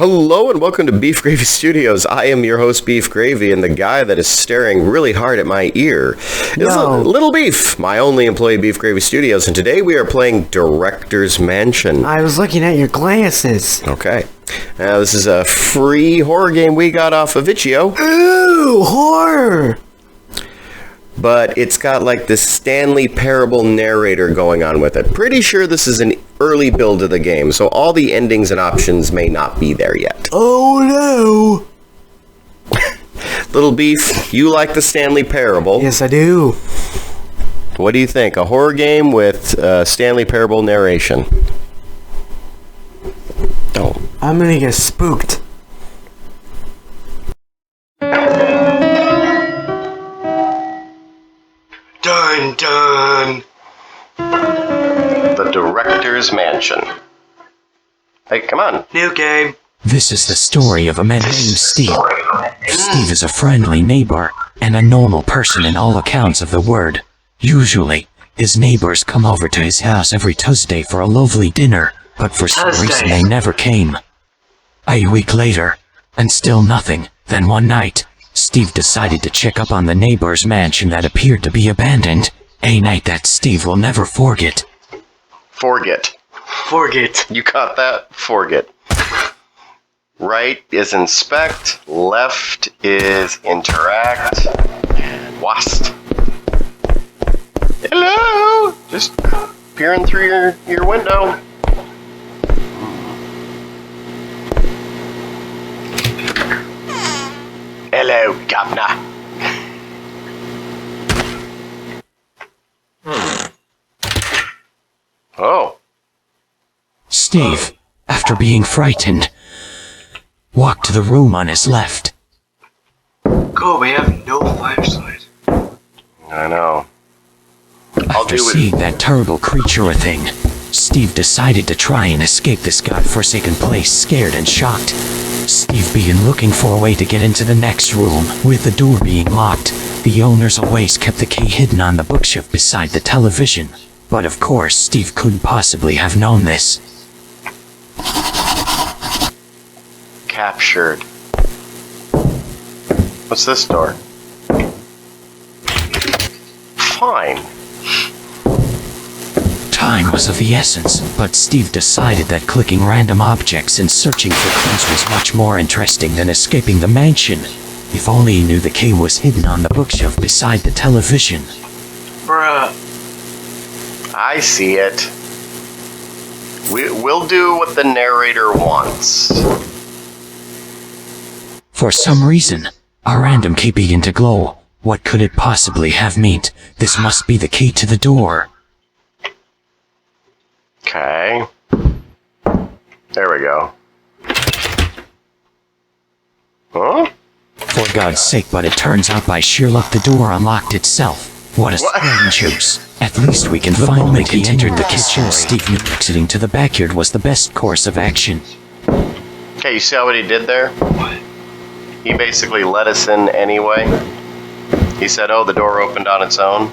Hello and welcome to Beef Gravy Studios. I am your host, Beef Gravy, and the guy that is staring really hard at my ear is Lil Beef, my only employee at Beef Gravy Studios, and today we are playing Director's Mansion. I was looking at your glasses. Okay. Now, this is a free horror game we got off of Itch.io. Ooh, horror! But it's got like this Stanley Parable narrator going on with it. Pretty sure this is an early build of the game, so all the endings and options may not be there yet. Oh no! Little Beef, you like the Stanley Parable. Yes, I do. What do you think? A horror game with Stanley Parable narration? Oh. I'm gonna get spooked. Dun dun! The Director's Mansion. Hey, come on. New game. This is the story of a man named Steve. Steve is a friendly neighbor and a normal person in all accounts of the word. Usually, his neighbors come over to his house every Tuesday for a lovely dinner, but for some reason they never came. A week later, and still nothing, then one night, Steve decided to check up on the neighbor's mansion that appeared to be abandoned. A night that Steve will never forget. Forget. You caught that? Forget. Right is inspect, left is interact, and wast. Hello! Just peering through your window. Hello, Governor. Oh. Steve, after being frightened, walked to the room on his left. Cool, we have no flashlight. I know. After seeing that terrible creature a thing, Steve decided to try and escape this godforsaken place, scared and shocked. Steve began looking for a way to get into the next room. With the door being locked, the owners always kept the key hidden on the bookshelf beside the television. But of course, Steve couldn't possibly have known this. Captured. What's this door? Fine. Time was of the essence, but Steve decided that clicking random objects and searching for clues was much more interesting than escaping the mansion. If only he knew the key was hidden on the bookshelf beside the television. Bruh. I see it. We'll do what the narrator wants. For some reason, a random key began to glow. What could it possibly have meant? This must be the key to the door. Okay. There we go. Huh? For God's sake, but it turns out by sheer luck the door unlocked itself. What a strange news. At least we can finally he entered the kitchen. Steve knew exiting to the backyard was the best course of action. Okay, you see what he did there? What? He basically let us in anyway. He said, oh, the door opened on its own.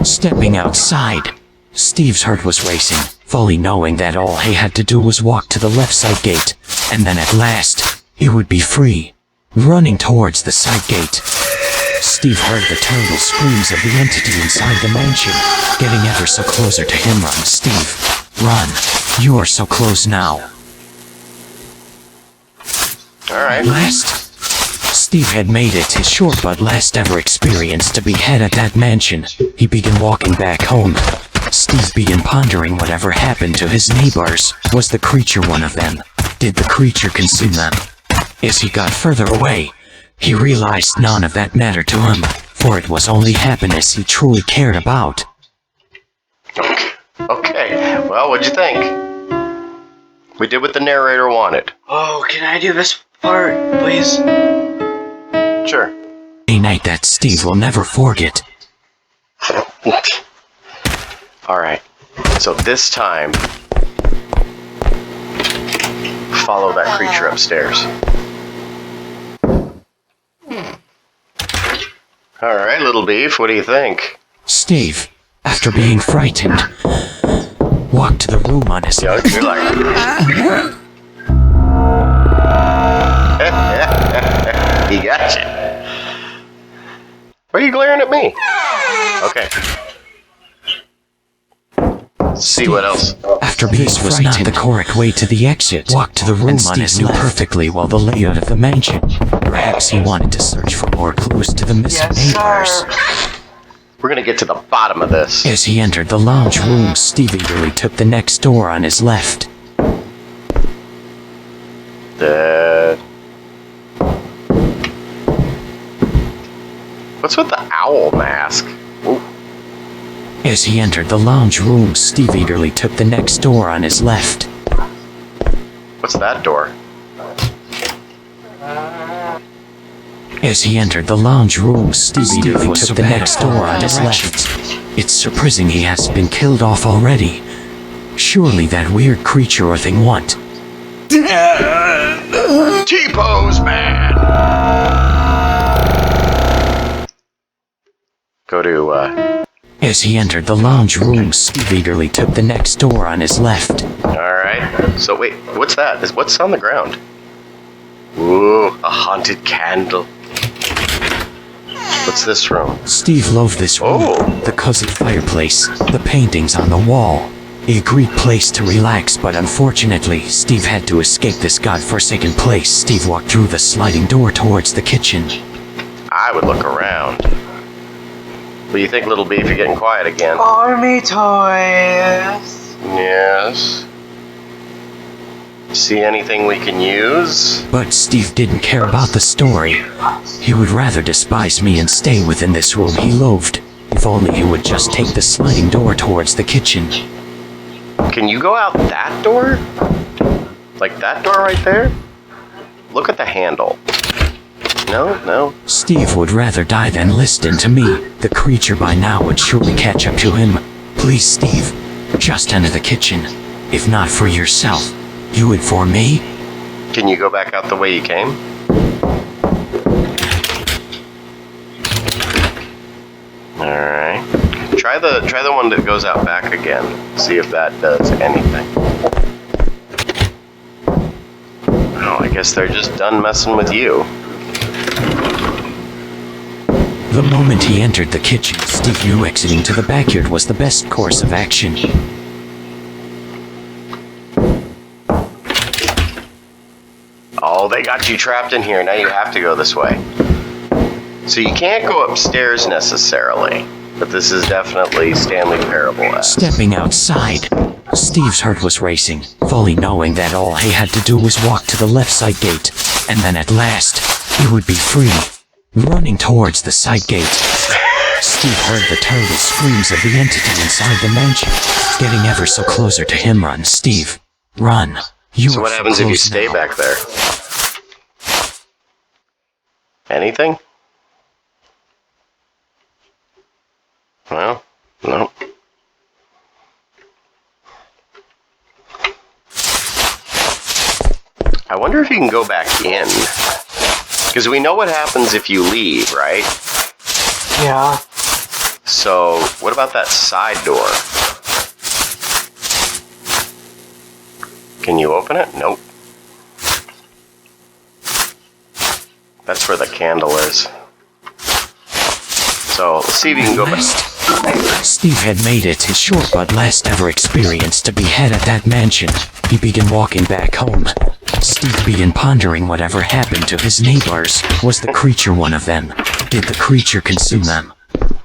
Stepping outside, Steve's heart was racing, fully knowing that all he had to do was walk to the left side gate, and then at last, he would be free. Running towards the side gate, Steve heard the terrible screams of the entity inside the mansion, getting ever so closer to him. Run, Steve. Run. You are so close now. Alright. At last, Steve had made it his short but last ever experience to be had at that mansion. He began walking back home. Steve began pondering whatever happened to his neighbors. Was the creature one of them? Did the creature consume them? As he got further away, he realized none of that mattered to him, for it was only happiness he truly cared about. Okay, well, what'd you think? We did what the narrator wanted. Oh, can I do this part, please? Sure. A night that Steve will never forget. Alright, so this time, follow that creature upstairs. Alright, Little Beef, what do you think? Steve, after being frightened, walked to the room on his left. You're like... He got you. Why are you glaring at me? Okay. See what else. After being this was not the correct way to the exit. Walked to the room on his left. Perfectly well the layout of the mansion. Perhaps he wanted to search for more clues to the missing neighbors. We're gonna get to the bottom of this. As he entered the lounge room, Steve eagerly took the next door on his left. What's with the owl mask? Ooh. As he entered the lounge room, Steve eagerly took the next door on his left. What's that door? As he entered the lounge room, Steve eagerly took the next door on his left. It's surprising he hasn't been killed off already. Surely that weird creature or thing won't. T-pose, man! Go to, As he entered the lounge room, Steve eagerly took the next door on his left. Alright, so wait, what's that? What's on the ground? Ooh, a haunted candle. What's this room? Steve loved this room. Oh. The cozy fireplace, the paintings on the wall. A great place to relax, but unfortunately, Steve had to escape this godforsaken place. Steve walked through the sliding door towards the kitchen. I would look around. What do you think, Little Beef? You're getting quiet again. Army toys. Yes. See anything we can use? But Steve didn't care about the story. He would rather despise me and stay within this room he loathed. If only he would just take the sliding door towards the kitchen. Can you go out that door? Like that door right there? Look at the handle. No. Steve would rather die than listen to me. The creature by now would surely catch up to him. Please, Steve, just enter the kitchen. If not for yourself, you would for me? Can you go back out the way you came? Alright. Try the one that goes out back again. See if that does anything. Oh, I guess they're just done messing with you. The moment he entered the kitchen, Steve knew exiting to the backyard was the best course of action. Oh, they got you trapped in here. Now you have to go this way. So you can't go upstairs necessarily, but this is definitely Stanley Parable. Stepping outside, Steve's heart was racing, fully knowing that all he had to do was walk to the left side gate, and then at last, he would be free. Running towards the side gate, Steve heard the terrible screams of the entity inside the mansion. Getting ever so closer to him. Run, Steve. Run. So what happens if you stay back there? Anything? Well, no. I wonder if you can go back in. Because we know what happens if you leave, right? Yeah. So, what about that side door? Can you open it? Nope. That's where the candle is. So, let's see if you can go back. Steve had made it his short but last ever experience to be had at that mansion. He began walking back home. Steve began pondering whatever happened to his neighbors. Was the creature one of them? Did the creature consume them?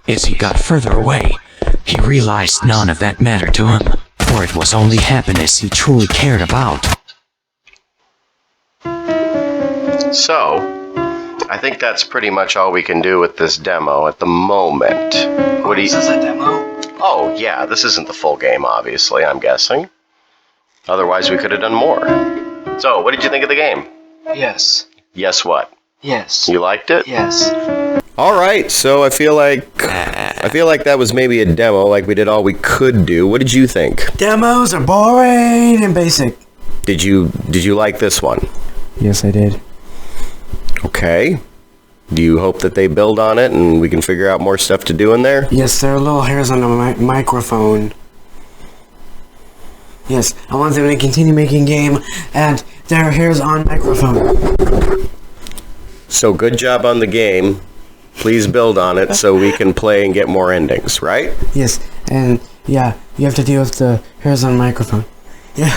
As he got further away, he realized none of that mattered to him, for it was only happiness he truly cared about. So, I think that's pretty much all we can do with this demo at the moment. What do you... This is a demo? Oh, yeah, this isn't the full game, obviously, I'm guessing. Otherwise, we could have done more. So, what did you think of the game? Yes. Yes, what? Yes. You liked it? Yes. All right, so I feel like that was maybe a demo, like we did all we could do. What did you think? Demos are boring and basic. Did you like this one? Yes, I did. Okay. Do you hope that they build on it and we can figure out more stuff to do in there? Yes, there are little hairs on the microphone. Yes, I want them to continue making game, and there are hairs on microphone. So good job on the game. Please build on it so we can play and get more endings, right? Yes, and yeah, you have to deal with the hairs on microphone. Yeah.